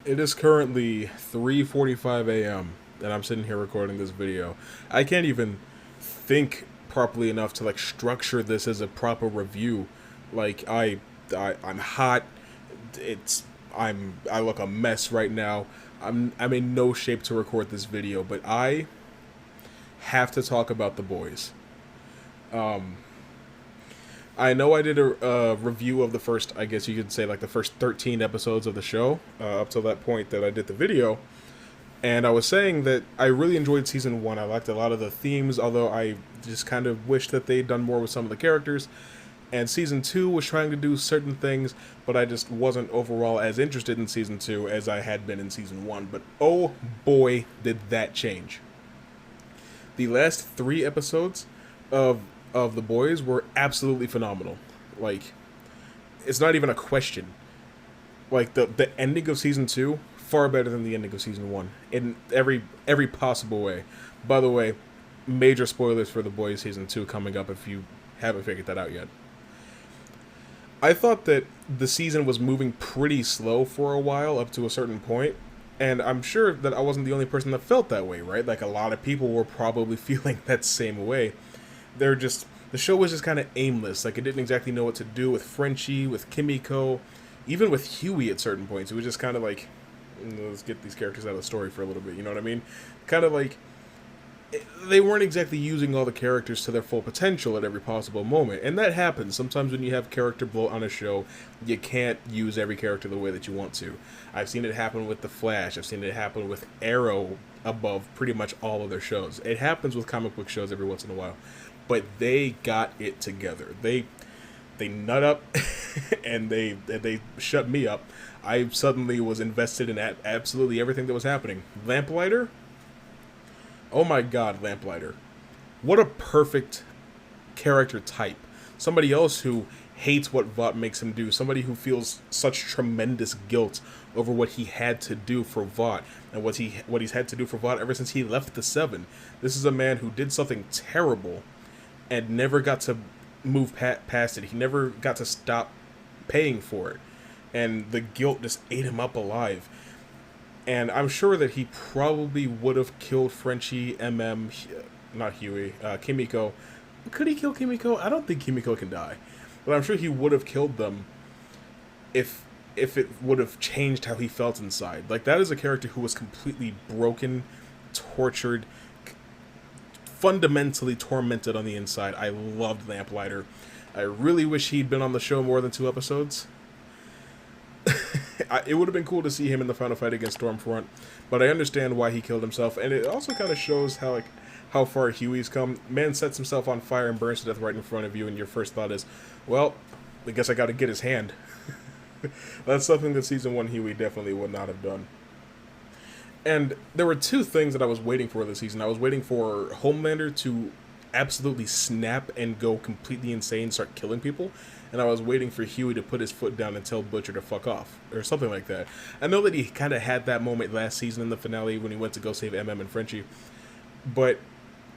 It is currently 3:45 a.m. and I'm sitting here recording this video. I can't even think properly enough to like structure this as a proper review. Like I'm hot. It's I look a mess right now. I'm in no shape to record this video, but I have to talk about The Boys. I know I did a review of the first, I guess you could say, like the first 13 episodes of the show, up till that point that I did the video. And I was saying that I really enjoyed season one. I liked a lot of the themes, although I just kind of wish that they'd done more with some of the characters. And season two was trying to do certain things, but I just wasn't overall as interested in season two as I had been in season one. But oh boy, did that change. The last three episodes of The Boys were absolutely phenomenal. Like, it's not even a question. Like the ending of season two, far better than the ending of season one in every possible way. By the way, major spoilers for The Boys season two coming up if you haven't figured that out yet. I thought that the season was moving pretty slow for a while up to a certain point, and I'm sure that I wasn't the only person that felt that way, right? Like a lot of people were probably feeling that same way. They're just the show was just kind of aimless. Like it didn't exactly know what to do with Frenchie, with Kimiko, even with Huey at certain points. It was just kind of like, let's get these characters out of the story for a little bit. You know what I mean? Kind of like they weren't exactly using all the characters to their full potential at every possible moment, and that happens sometimes when you have character bloat on a show. You can't use every character the way that you want to. I've seen it happen with The Flash. I've seen it happen with Arrow above pretty much all of their shows. It happens with comic book shows every once in a while, but they got it together. They nut up and they shut me up. I suddenly was invested in absolutely everything that was happening. Lamplighter, oh my god, Lamplighter. What a perfect character type. Somebody else who hates what Vought makes him do. Somebody who feels such tremendous guilt over what he had to do for Vought and what he's had to do for Vought ever since he left the Seven. This is a man who did something terrible and never got to move past it. He never got to stop paying for it. And the guilt just ate him up alive. And I'm sure that he probably would have killed Frenchie, not Huey, Kimiko. Could he kill Kimiko? I don't think Kimiko can die. But I'm sure he would have killed them if it would have changed how he felt inside. Like, that is a character who was completely broken, tortured, fundamentally tormented on the inside. I loved Lamplighter. I really wish he'd been on the show more than 2 episodes. It would have been cool to see him in the final fight against Stormfront, but I understand why he killed himself, and it also kind of shows how far Huey's come. Man sets himself on fire and burns to death right in front of you, and your first thought is, well, I guess I got to get his hand. That's something that season 1 Huey definitely would not have done. And there were 2 things that I was waiting for this season. I was waiting for Homelander to absolutely snap and go completely insane, start killing people, and I was waiting for Huey to put his foot down and tell Butcher to fuck off, or something like that. I know that he kind of had that moment last season in the finale when he went to go save MM and Frenchie, but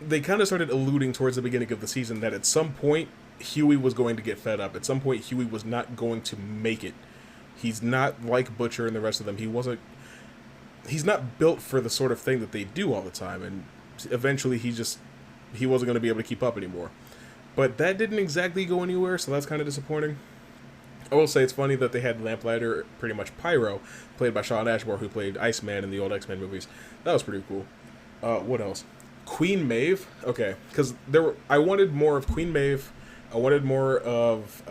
they kind of started alluding towards the beginning of the season that at some point Huey was going to get fed up. At some point Huey was not going to make it. He's not like Butcher and the rest of them. He's not built for the sort of thing that they do all the time, and eventually he wasn't going to be able to keep up anymore. But that didn't exactly go anywhere, so that's kind of disappointing. I will say it's funny that they had Lamplighter, pretty much Pyro, played by Shawn Ashmore, who played Iceman in the old X-Men movies. That was pretty cool. What else? Queen Maeve? Okay, because I wanted more of Queen Maeve. I wanted more of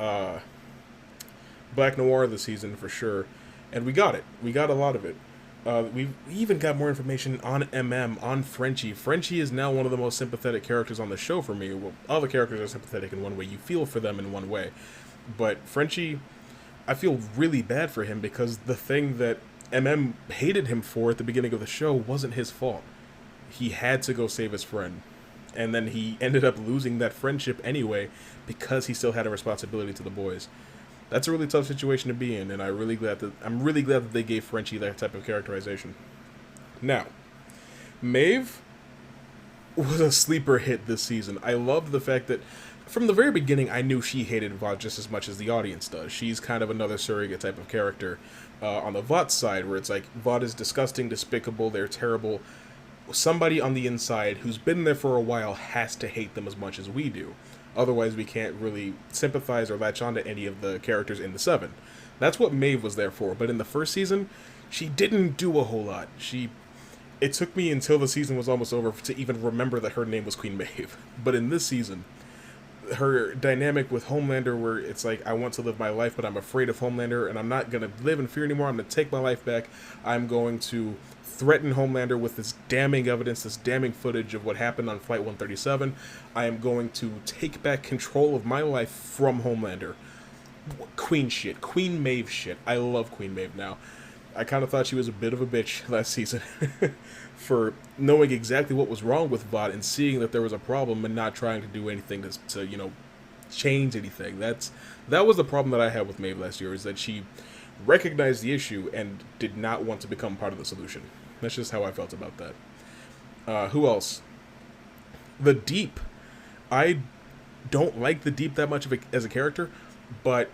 Black Noir this season, for sure. And we got it. We got a lot of it. We even got more information on MM, on Frenchie. Frenchie is now one of the most sympathetic characters on the show for me. Well, all the characters are sympathetic in one way. You feel for them in one way. But Frenchie, I feel really bad for him because the thing that MM hated him for at the beginning of the show wasn't his fault. He had to go save his friend. And then he ended up losing that friendship anyway because he still had a responsibility to the boys. That's a really tough situation to be in, and I'm really glad that they gave Frenchie that type of characterization. Now, Maeve was a sleeper hit this season. I loved the fact that from the very beginning, I knew she hated Vought just as much as the audience does. She's kind of another surrogate type of character on the Vought side, where it's like, Vought is disgusting, despicable, they're terrible. Somebody on the inside who's been there for a while has to hate them as much as we do. Otherwise, we can't really sympathize or latch onto any of the characters in the Seven. That's what Maeve was there for. But in the first season, she didn't do a whole lot. It took me until the season was almost over to even remember that her name was Queen Maeve. But in this season, her dynamic with Homelander, where it's like, I want to live my life, but I'm afraid of Homelander, and I'm not going to live in fear anymore. I'm going to take my life back. I'm going to threaten Homelander with this damning evidence, this damning footage of what happened on Flight 137. I am going to take back control of my life from Homelander. Queen shit. Queen Maeve shit. I love Queen Maeve now. I kind of thought she was a bit of a bitch last season for knowing exactly what was wrong with Vought and seeing that there was a problem and not trying to do anything to change anything. That was the problem that I had with Maeve last year, is that she recognized the issue and did not want to become part of the solution. That's just how I felt about that. Who else? The Deep. I don't like the Deep that much as a character, but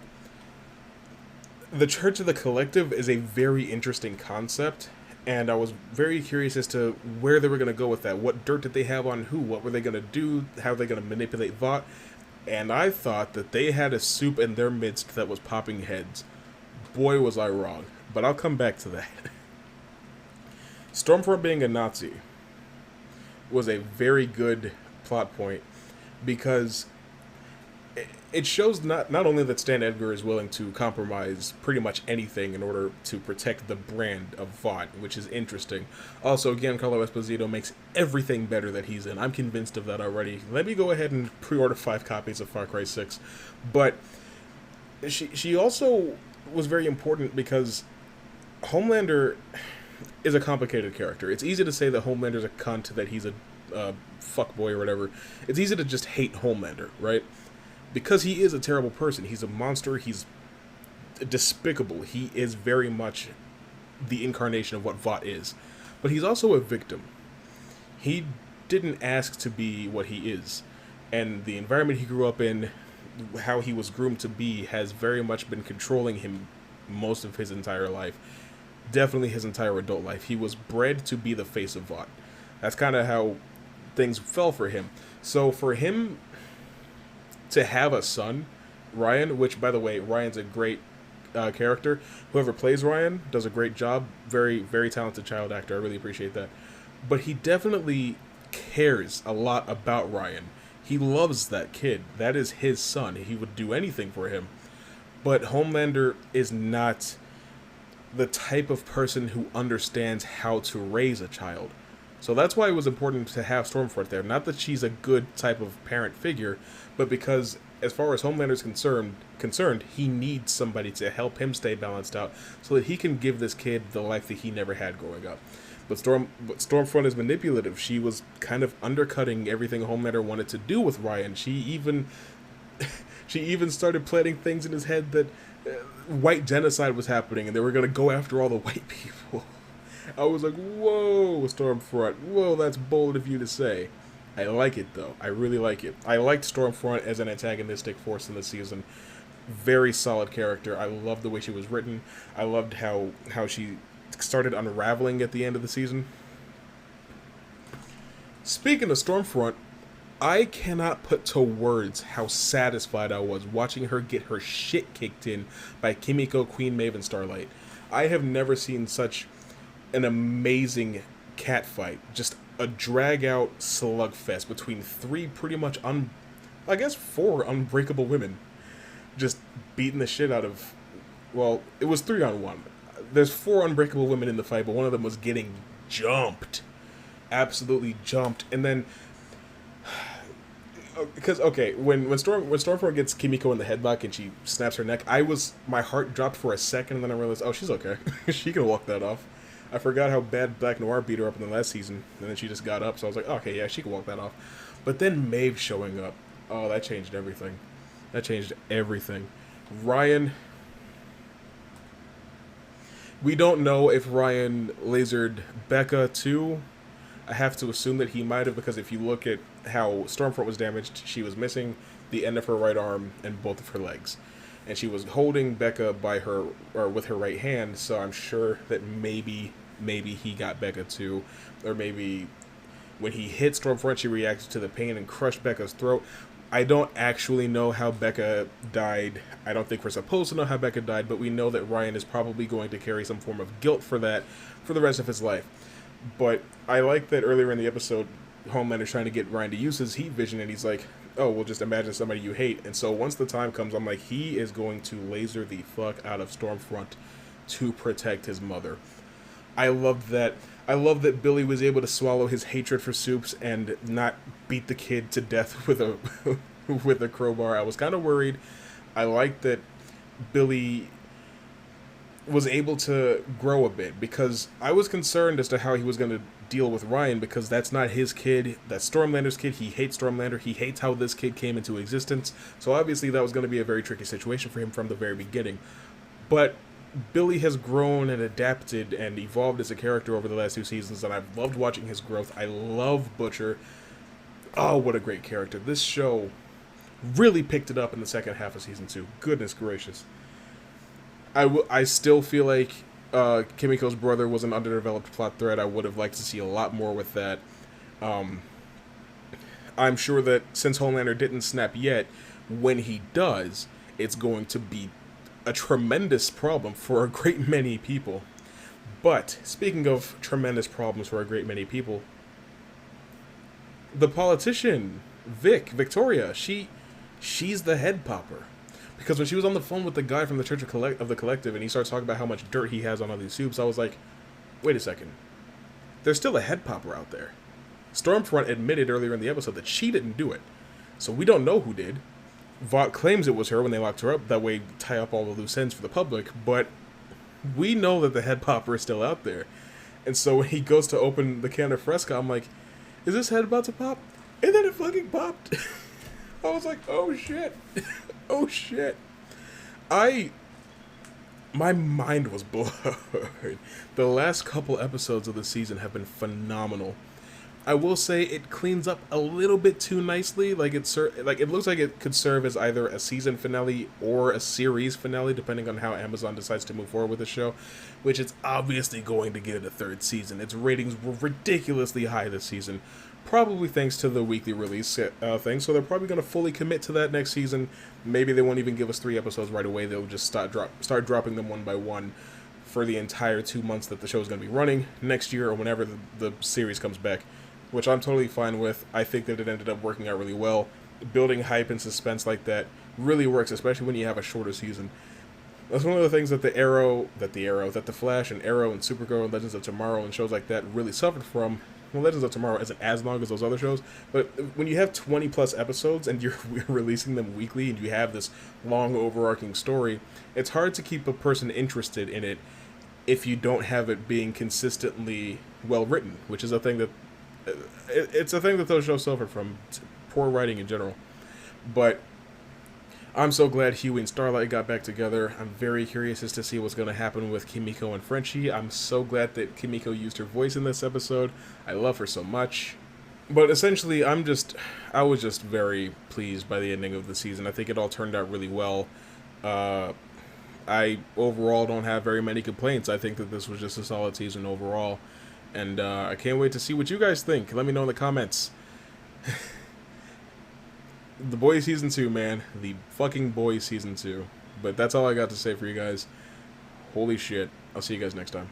the Church of the Collective is a very interesting concept, and I was very curious as to where they were going to go with that. What dirt did they have on who? What were they going to do? How were they going to manipulate Vought? And I thought that they had a soup in their midst that was popping heads. Boy, was I wrong. But I'll come back to that. Stormfront being a Nazi was a very good plot point, because it shows not only that Stan Edgar is willing to compromise pretty much anything in order to protect the brand of Vought, which is interesting. Also, Giancarlo Esposito makes everything better that he's in. I'm convinced of that already. Let me go ahead and pre-order 5 copies of Far Cry 6. But she also was very important because Homelander is a complicated character. It's easy to say that Homelander's a cunt, that he's a fuckboy or whatever. It's easy to just hate Homelander, right? Because he is a terrible person. He's a monster. He's despicable. He is very much the incarnation of what Vought is. But he's also a victim. He didn't ask to be what he is. And the environment he grew up in, how he was groomed to be, has very much been controlling him most of his entire life. Definitely his entire adult life. He was bred to be the face of Vought. That's kind of how things fell for him. So for him to have a son, Ryan, which, by the way, Ryan's a great character. Whoever plays Ryan does a great job. Very, very talented child actor. I really appreciate that. But he definitely cares a lot about Ryan. He loves that kid. That is his son. He would do anything for him. But Homelander is not the type of person who understands how to raise a child. So that's why it was important to have Stormfront there. Not that she's a good type of parent figure, but because as far as Homelander's concerned, he needs somebody to help him stay balanced out so that he can give this kid the life that he never had growing up. But Stormfront is manipulative. She was kind of undercutting everything Homelander wanted to do with Ryan. She even started planting things in his head that white genocide was happening and they were going to go after all the white people. I was like, whoa, Stormfront. Whoa, that's bold of you to say. I like it, though. I really like it. I liked Stormfront as an antagonistic force in the season. Very solid character. I loved the way she was written. I loved how she started unraveling at the end of the season. Speaking of Stormfront, I cannot put to words how satisfied I was watching her get her shit kicked in by Kimiko, Queen Maeve, and Starlight. I have never seen such an amazing cat fight. Just a drag-out slugfest between three pretty much four unbreakable women. Just beating the shit out of... Well, it was 3-on-1. There's 4 unbreakable women in the fight, but one of them was getting jumped. Absolutely jumped. And then... Because, okay, when Stormfront gets Kimiko in the headlock and she snaps her neck, my heart dropped for a second, and then I realized, oh, she's okay. She can walk that off. I forgot how bad Black Noir beat her up in the last season, and then she just got up, so I was like, oh, okay, yeah, she can walk that off. But then Maeve showing up, oh, that changed everything. That changed everything. Ryan... We don't know if Ryan lasered Becca too. I have to assume that he might have, because if you look at how Stormfront was damaged, she was missing. the end of her right arm and both of her legs. And she was holding Becca by her, or with her right hand, so I'm sure that maybe he got Becca too. Or maybe when he hit Stormfront, she reacted to the pain and crushed Becca's throat. I don't actually know how Becca died. I don't think we're supposed to know how Becca died, but we know that Ryan is probably going to carry some form of guilt for that for the rest of his life. But I like that earlier in the episode, Homelander's trying to get Ryan to use his heat vision, and he's like, oh, well, just imagine somebody you hate. And so once the time comes, I'm like, he is going to laser the fuck out of Stormfront to protect his mother. I love that. I love that Billy was able to swallow his hatred for Soups and not beat the kid to death with a with a crowbar. I was kind of worried. I like that Billy was able to grow a bit, because I was concerned as to how he was going to deal with Ryan, because that's not his kid. That's Stormlander's kid. He hates Stormlander. He hates how this kid came into existence. So obviously that was going to be a very tricky situation for him from the very beginning. But Billy has grown and adapted and evolved as a character over the last 2 seasons, and I've loved watching his growth. I love Butcher. Oh, what a great character. This show really picked it up in the second half of season 2. Goodness gracious. I still feel like Kimiko's brother was an underdeveloped plot thread. I would have liked to see a lot more with that. I'm sure that since Homelander didn't snap yet, when he does, it's going to be a tremendous problem for a great many people. But speaking of tremendous problems for a great many people, the politician Victoria, she's the head popper. Because when she was on the phone with the guy from the Church of the Collective, and he starts talking about how much dirt he has on all these Soups, I was like, wait a second. There's still a head popper out there. Stormfront admitted earlier in the episode that she didn't do it. So we don't know who did. Vought claims it was her when they locked her up. That way, tie up all the loose ends for the public. But we know that the head popper is still out there. And so when he goes to open the can of Fresca, I'm like, is this head about to pop? And then it fucking popped. I was like, oh shit. Oh shit. My mind was blown. The last couple episodes of the season have been phenomenal. I will say it cleans up a little bit too nicely. Like it looks like it could serve as either a season finale or a series finale, depending on how Amazon decides to move forward with the show, which it's obviously going to get a third season. Its ratings were ridiculously high this season, probably thanks to the weekly release thing. So they're probably going to fully commit to that next season. Maybe they won't even give us 3 episodes right away. They'll just start dropping them one by one for the entire 2 months that the show is going to be running next year, or whenever the series comes back, which I'm totally fine with. I think that it ended up working out really well. Building hype and suspense like that really works, especially when you have a shorter season. That's one of the things that the Flash and Arrow and Supergirl and Legends of Tomorrow and shows like that really suffered from. Well, Legends of Tomorrow isn't as long as those other shows, but when you have 20 plus episodes and you're releasing them weekly and you have this long overarching story, it's hard to keep a person interested in it if you don't have it being consistently well written, which is a thing that it's a thing that those shows suffer from, poor writing in general. But I'm so glad Hughie and Starlight got back together. I'm very curious as to see what's going to happen with Kimiko and Frenchie. I'm so glad that Kimiko used her voice in this episode. I love her so much. But essentially, I was just very pleased by the ending of the season. I think it all turned out really well. I overall don't have very many complaints. I think that this was just a solid season overall. And I can't wait to see what you guys think. Let me know in the comments. The Boys Season 2, man. The fucking Boys Season 2. But that's all I got to say for you guys. Holy shit. I'll see you guys next time.